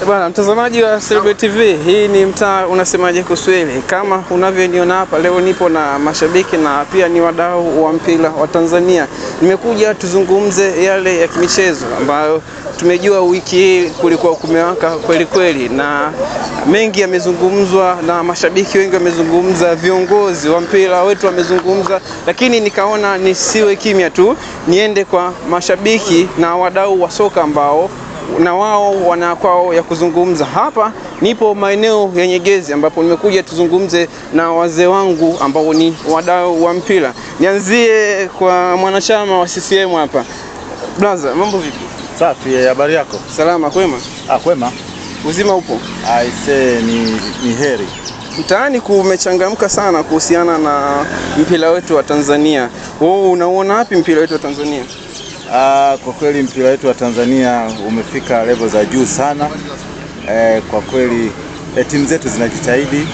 Bwana mtazamaji wa Celebrity TV, hii ni mtaa unasemaje Kuswahili. Kama unavyoniona hapa leo nipo na mashabiki na pia ni wadau wa mpira wa Tanzania. Nimekuja tuzungumze yale ya kimichezo ambayo tumejua wiki hii kulikuwa kumewaka kweli kweli na mengi yamezungumzwa na mashabiki wengi wamezungumza, viongozi wa mpira wetu wamezungumza, lakini nikaona nisiwe kimya tu, niende kwa mashabiki na wadau wa soka ambao na wao wana kwao ya kuzungumza. Hapa nipo maeneo ya Nyegezi ambapo nimekuja tuzungumze na wazee wangu ambao ni wadau wa mpira. Nianzie kwa mwanachama wa CCM hapa. Blaza, mambo vipi? Safi, habari yako? Salama, kwema? Kwema. Uzima upo? Aise, ni heri. Mtaani kumechangamka sana kuhusiana na mpira wetu wa Tanzania. Wewe unaona wapi mpira wetu wa Tanzania? Kwa kweli mpira wetu wa Tanzania umefika level za juu sana. Kwa kweli timu zetu zinajitahidi,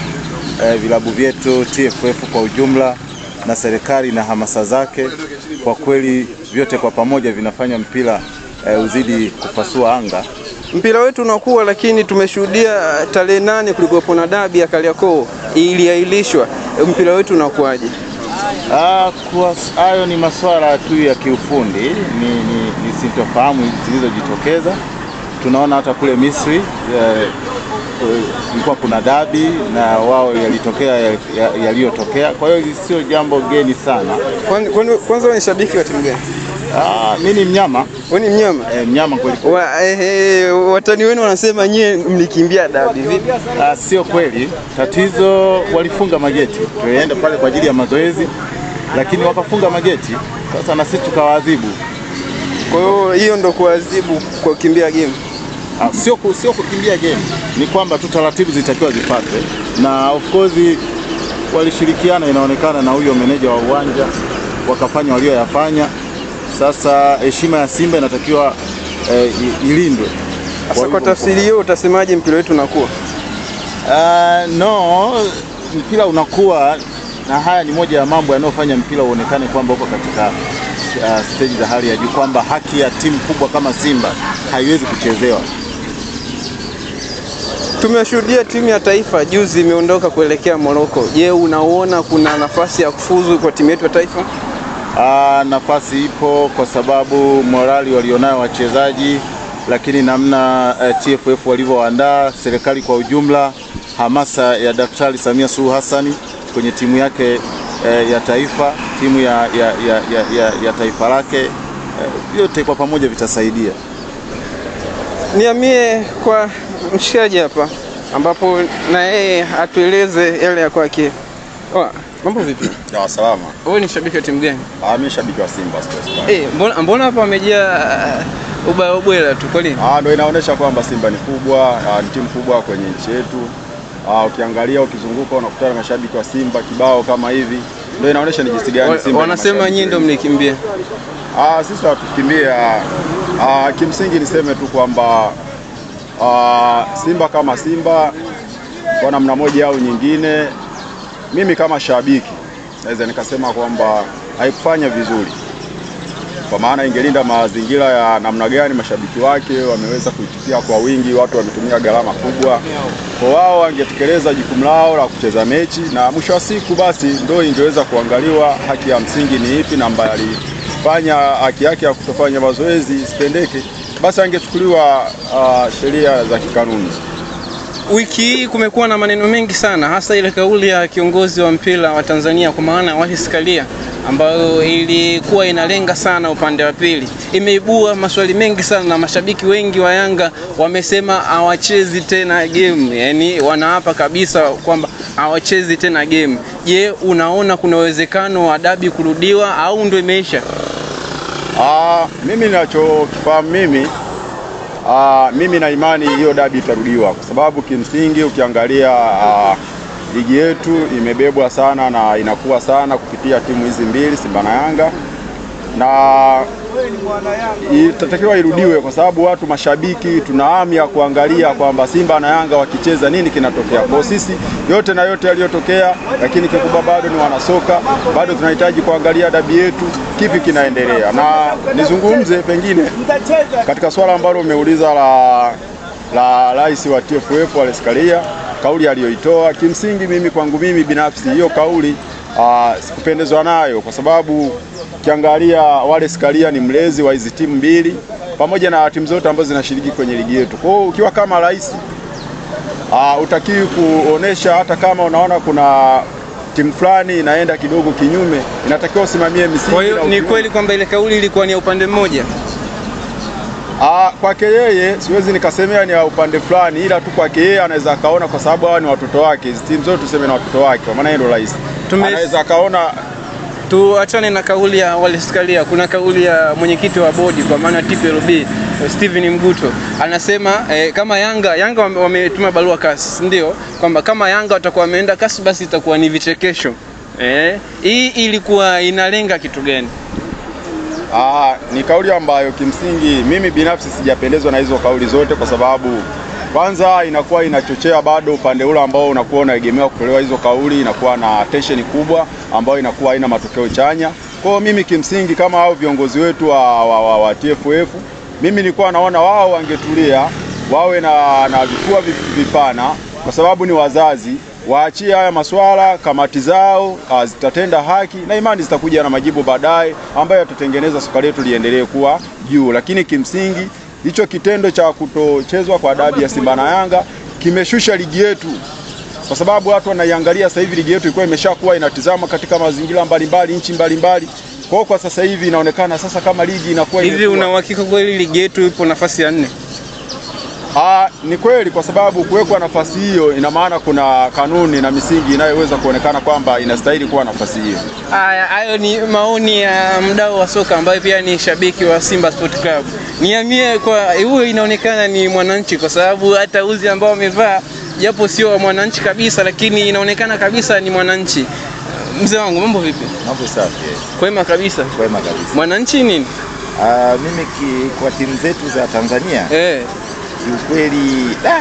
vilabu vyetu, TFF kwa ujumla na serikali na hamasa zake, kwa kweli vyote kwa pamoja vinafanya mpira uzidi kupasua anga. Mpira wetu unakuwa, lakini tumeshuhudia tarehe 8 kulikuwa na dabi ya Kariakoo iliahirishwa. Mpira wetu unakuaje? Kwa hayo ni masuala tu ya kiufundi, ni sintofahamu zilizojitokeza. Tunaona hata kule Misri kulikuwa kuna dabi na wao yalitokea yaliyotokea. Kwa hiyo sio jambo geni sana. Kwanza wewe ni shabiki wa timu gani? Mimi ni Mnyama. Wewe ni Mnyama? Mnyama kweli. Watani wenu wanasema nyie mlikimbia dabi. Vipi? Sio kweli. Tatizo walifunga mageti. Tulienda pale kwa ajili ya mazoezi, lakini wakafunga mageti. Sasa na sisi tukawaadhibu. Kwa hiyo hiyo ndo kuadhibu kwa kukimbia game. Sio kukimbia game. Ni kwamba tu taratibu zitakiwa zifuatwe. Na of course walishirikiana, inaonekana, na huyo meneja wa uwanja wakafanya walioyafanya. Sasa heshima ya Simba inatakiwa ilindwe. Sasa kwa tafsiri hiyo utasemaje mpira wetu unakuwa? No, mpira unakuwa, na haya ni moja ya mambo yanayofanya mpira uonekane kwamba uko katika stage za hali ya juu, kwamba haki ya timu kubwa kama Simba haiwezi kuchezewa. Tumeshuhudia timu ya taifa juzi imeondoka kuelekea Morocco. Je, unaona kuna nafasi ya kufuzu kwa timu yetu ya taifa? Nafasi ipo kwa sababu morali walionayo wachezaji, lakini namna TFF walivyoandaa, serikali kwa ujumla, hamasa ya Daktari Samia Suluhu Hassan kwenye timu yake ya taifa, timu ya taifa lake, yote kwa pamoja vitasaidia. Niamie kwa mshikaji hapa ambapo na yeye atueleze yale ya kwake. Mambo vipi? Salama. Wewe ni shabiki wa timu gani? Mimi shabiki wa Simba Sports Club. Mbona hapa wamejaa ubaya tu kweli? Ndio inaonyesha kwamba Simba ni kubwa, ni timu kubwa kwenye nchi yetu. Ukiangalia ukizunguka unakutana na mashabiki wa Simba kibao kama hivi. Ndio inaonyesha ni jinsi gani Simba. Wanasema nyinyi ndio mlikimbia. Sisi hatukimbia. Kimsingi niseme tu kwamba Simba kama Simba kwa namna moja au nyingine, mimi kama shabiki naweza nikasema kwamba haikufanya vizuri, kwa maana ingelinda mazingira ya namna gani mashabiki wake wameweza kuitikia kwa wingi, watu wametumia gharama kubwa. Kwa wao wangetekeleza jukumu lao la kucheza mechi, na mwisho wa siku basi ndio ingeweza kuangaliwa haki ya msingi ni ipi, na ambaye alifanya haki yake ya kutofanya mazoezi isipendeke, basi angechukuliwa sheria za kikanuni. Wiki hii kumekuwa na maneno mengi sana, hasa ile kauli ya kiongozi wa mpira wa Tanzania kwa maana Wallace Karia, ambayo ilikuwa inalenga sana upande wa pili. Imeibua maswali mengi sana na mashabiki wengi wa Yanga wamesema hawachezi tena game. Yaani wanaapa kabisa kwamba hawachezi tena game. Je, unaona kuna uwezekano wa dabi kurudiwa au ndio imeisha? Mimi ninachokifahamu mimi na imani hiyo dabi itarudiwa, kwa sababu kimsingi ukiangalia ligi yetu imebebwa sana na inakuwa sana kupitia timu hizi mbili, Simba na Yanga, na itatakiwa irudiwe kwa sababu watu mashabiki tuna hamu ya kuangalia kwamba Simba na Yanga wakicheza nini kinatokea. Kwa sisi yote na yote yaliyotokea, lakini kikubwa bado ni wanasoka, bado tunahitaji kuangalia dabi yetu kipi kinaendelea. Na nizungumze pengine katika swala ambalo umeuliza la rais wa TFF Wallace Karia, kauli aliyoitoa. Kimsingi mimi kwangu mimi binafsi hiyo kauli sikupendezwa nayo, kwa sababu kiangalia Wallace Karia ni mlezi wa hizi timu mbili pamoja na timu zote ambazo zinashiriki kwenye ligi yetu. Kwa hiyo ukiwa kama rais utakiwi kuonesha, hata kama unaona kuna timu fulani inaenda kidogo kinyume, inatakiwa usimamie misingi. Kwa hiyo ni kweli kwamba ile kauli ilikuwa ni ya upande mmoja? Kwake yeye siwezi nikasemea ni ya upande fulani, ila tu kwake yeye anaweza akaona, kwa sababu hawa ni watoto wake, hizo timu zote tuseme na watoto wake, kwa maana yeye ndo rais. Anaweza akaona. Tuachane na kauli ya Wallace Karia, kuna kauli ya mwenyekiti wa bodi kwa maana TPLB Steven Mguto. Anasema kama Yanga wametuma barua CAS, ndio kwamba kama Yanga watakuwa wameenda CAS basi itakuwa ni vichekesho. Hii ilikuwa inalenga kitu gani? Ni kauli ambayo kimsingi mimi binafsi sijapendezwa na hizo kauli zote, kwa sababu kwanza inakuwa inachochea bado upande ule ambao unakuwa unaegemea kutolewa hizo kauli, inakuwa na tension kubwa ambayo inakuwa haina matokeo chanya. Kwa hiyo mimi kimsingi kama hao viongozi wetu wa TFF, mimi nilikuwa naona wao wangetulia, wawe na vifua vipana, kwa sababu ni wazazi, waachie haya masuala, kamati zao zitatenda haki na imani zitakuja na majibu baadaye ambayo yatatengeneza soka letu liendelee kuwa juu. Lakini kimsingi hicho kitendo cha kutochezwa kwa dabi ya Simba na Yanga kimeshusha ligi yetu, kwa sababu watu wanaiangalia sasa hivi ligi yetu ilikuwa imeshakuwa inatizama katika mazingira mbalimbali, nchi mbalimbali. Kwa sasa hivi inaonekana sasa kama ligi inakuwa hivi. Una uhakika kweli ligi yetu ipo nafasi ya 4? Ni kweli, kwa sababu kuwekwa nafasi hiyo ina maana kuna kanuni na misingi inayoweza kuonekana kwamba inastahili kuwa nafasi hiyo. Hayo ni maoni ya mdau wa soka ambaye pia ni shabiki wa Simba Sport Club. Niamie, kwa huyo inaonekana ni mwananchi, kwa sababu hata uzi ambao amevaa japo sio mwananchi kabisa, lakini inaonekana kabisa ni mwananchi. Mzee wangu, mambo vipi? Mambo safi. Kwema kabisa. Kwema kabisa. Mwananchi nini? Mimi kwa timu zetu za Tanzania kiukweli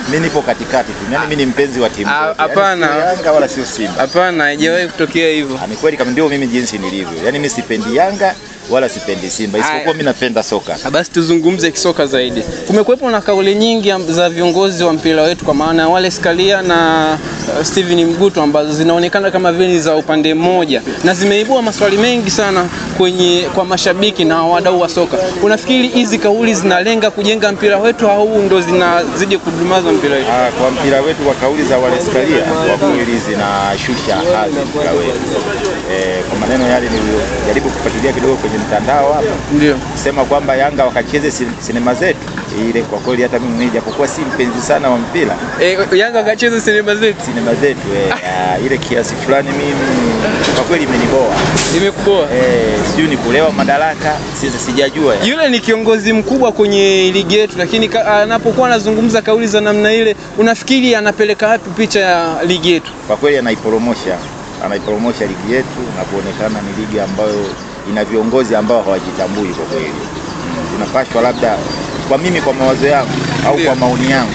mimi nipo katikati tu. Yaani mimi ni mpenzi wa timu zote. Hapana. Yaani Yanga wala sio Simba. Hapana, haijawahi kutokea hivyo. Ni kweli kama ndio mimi jinsi nilivyo. Yaani mimi sipendi Yanga wala sipendi Simba. Isipokuwa mimi napenda soka. Basi tuzungumze kisoka zaidi. Kumekuwepo na kauli nyingi za viongozi wa mpira wetu kwa maana Wallace Karia na Steven Mguto ambazo zinaonekana kama vile za upande mmoja na zimeibua maswali mengi sana kwa mashabiki na wadau wa soka. Unafikiri hizi kauli zinalenga kujenga mpira wetu au ndo zinazidi kudumaza mpira wetu? Kwa mpira wetu, kwa kauli za Wallace Karia kwa kweli zinashusha hadhi mpira wetu. Kwa maneno yale nilijaribu kufuatilia kidogo kwenye mtandao hapa, ndio sema kwamba Yanga wakacheze sinema zetu. Ile kwa kweli hata mimi japokuwa si mpenzi sana wa mpira, Yanga wakacheze sinema zetu ile kiasi fulani mimi kwa kweli imeniboa. Imekuboa? Sio ni kulewa madaraka, sijajua. Yule ni kiongozi mkubwa kwenye ligi yetu, lakini anapokuwa anazungumza kauli za namna ile, unafikiri anapeleka wapi picha ya ligi yetu? Kwa kweli anaipromosha ligi yetu na kuonekana ni ligi ambayo ina viongozi ambao hawajitambui kwa kweli. Tunapashwa labda, kwa mimi, kwa mawazo yangu au kwa maoni yangu,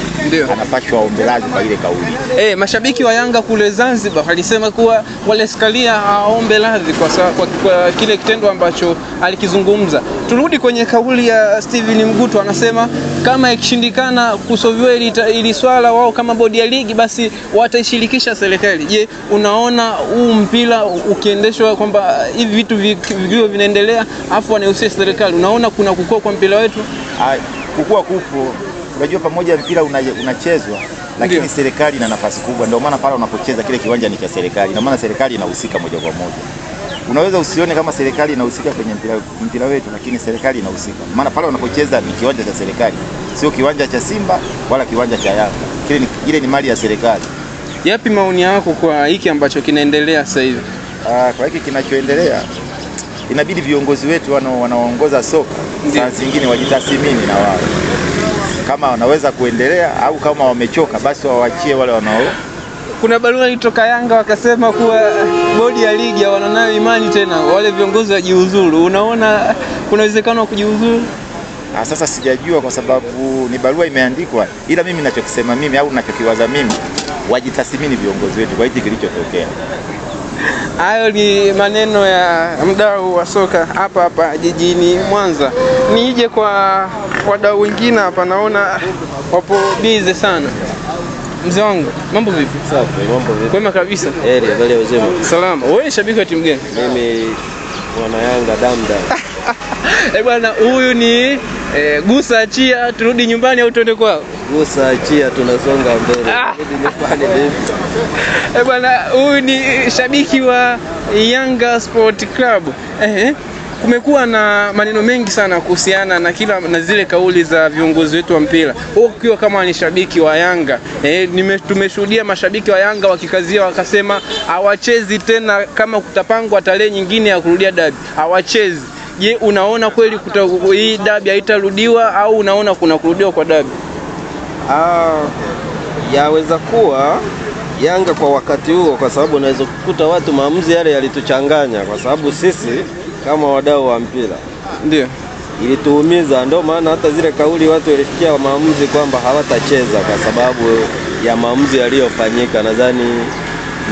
anapashwa aombe radhi kwa ile kauli. Mashabiki wa Yanga kule Zanzibar walisema kuwa Wallace Karia aombe radhi kwa kile kitendo ambacho alikizungumza. Turudi kwenye kauli ya Steven Mguto, anasema kama ikishindikana kusolve ili swala, wao kama bodi ya ligi basi wataishirikisha serikali. Je, unaona huu mpira ukiendeshwa kwamba hivi vitu vivyo vinaendelea afu wanahusisha serikali, unaona kuna kukua kwa mpira wetu? Kukua kupo. Unajua pamoja mpira unachezwa, lakini serikali ina nafasi kubwa. Ndio maana pale unapocheza kile kiwanja ni cha serikali. Ndio maana serikali inahusika moja kwa moja. Unaweza usione kama serikali inahusika kwenye mpira wetu, lakini serikali inahusika. Maana pale unapocheza ni kiwanja cha serikali, sio kiwanja cha Simba wala kiwanja cha Yanga. Kile ni mali ya serikali. Yapi maoni yako kwa hiki ambacho kinaendelea sasa hivi? Kwa hiki kinachoendelea, inabidi viongozi wetu wanaoongoza soka saa zingine wajitathmini na wao, kama wanaweza kuendelea au kama wamechoka basi waachie wale wanao. Kuna barua ilitoka Yanga wakasema kuwa bodi ya ligi hawana nayo imani tena, wale viongozi wajiuzuru. Unaona kuna uwezekano wa kujiuzuru? Sasa sijajua kwa sababu ni barua imeandikwa, ila mimi ninachokisema mimi au ninachokiwaza mimi, wajitathmini viongozi wetu kwa hiki kilichotokea. Hayo ni maneno ya mdau wa soka hapa jijini Mwanza. Nije kwa wadau wengine hapa naona wapo busy sana. Mzee wangu, mambo vipi? Safi, mambo vipi? Kwema kabisa. Habari ya uzima. Salama. Wewe ni shabiki wa timu gani? Mimi mwana Yanga damdam. Bwana, huyu ni gusa achia turudi nyumbani au tuende kwao? Gusa achia tunasonga mbele. Turudi nyumbani vipi? Bwana, huyu ni shabiki wa Yanga Sport Club. Kumekuwa na maneno mengi sana kuhusiana na zile kauli za viongozi wetu wa mpira. Wewe ukiwa kama ni shabiki wa Yanga, tumeshuhudia mashabiki wa Yanga wakikazia wakasema hawachezi tena kama kutapangwa tarehe nyingine ya kurudia dabi. Hawachezi. Je, unaona kweli hii dabi haitarudiwa au unaona kuna kurudiwa kwa dabi? Yaweza kuwa Yanga kwa wakati huo, kwa sababu unaweza kukuta watu maamuzi yale yalituchanganya, kwa sababu sisi kama wadau wa mpira ndio ilituumiza. Ndio maana hata zile kauli watu walifikia maamuzi kwamba hawatacheza kwa sababu ya maamuzi yaliyofanyika. Nadhani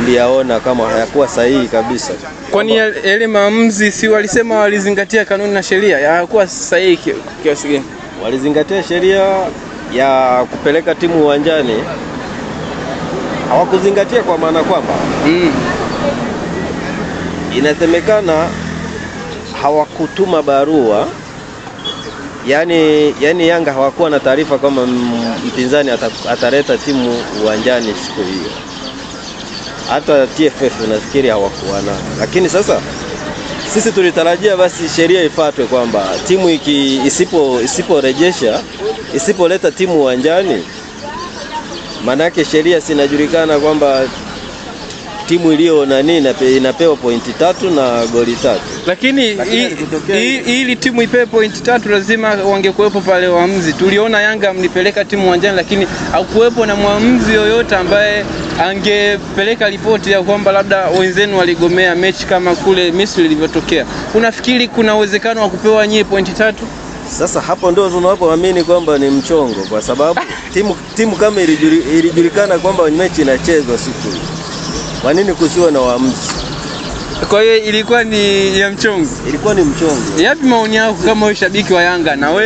ndiyaona kama hayakuwa sahihi kabisa. Kwani yale maamuzi si walisema walizingatia kanuni na sheria? Hayakuwa sahihi kiasi gani? Walizingatia sheria ya kupeleka timu uwanjani. Hawakuzingatia kwa maana kwamba inasemekana hawakutuma barua. Yani Yanga hawakuwa na taarifa kama mpinzani ataleta timu uwanjani siku hiyo. Hata TFF nafikiri hawakuwa na. Lakini sasa sisi tulitarajia basi sheria ifuatwe kwamba timu isipoleta timu uwanjani, maana yake sheria sinajulikana kwamba timu iliyo inapewa pointi 3 na goli 3. Lakini ili timu ipewe pointi 3 lazima wangekuepo pale waamuzi. Tuliona Yanga mlipeleka timu uwanjani lakini hakuwepo na mwamuzi yoyote ambaye angepeleka ripoti ya kwamba labda wenzenu waligomea mechi kama kule Misri ilivyotokea. Unafikiri kuna uwezekano wa kupewa nyie pointi 3? Sasa hapo ndio tunapoamini kwamba ni mchongo, kwa sababu timu kama ilijulikana kwamba mechi inachezwa siku hiyo, kwa nini kusiwe na waamuzi? Kwa hiyo ilikuwa ni ya mchongo. Ilikuwa ni mchongo. Yapi maoni yako kama wewe shabiki wa Yanga na wewe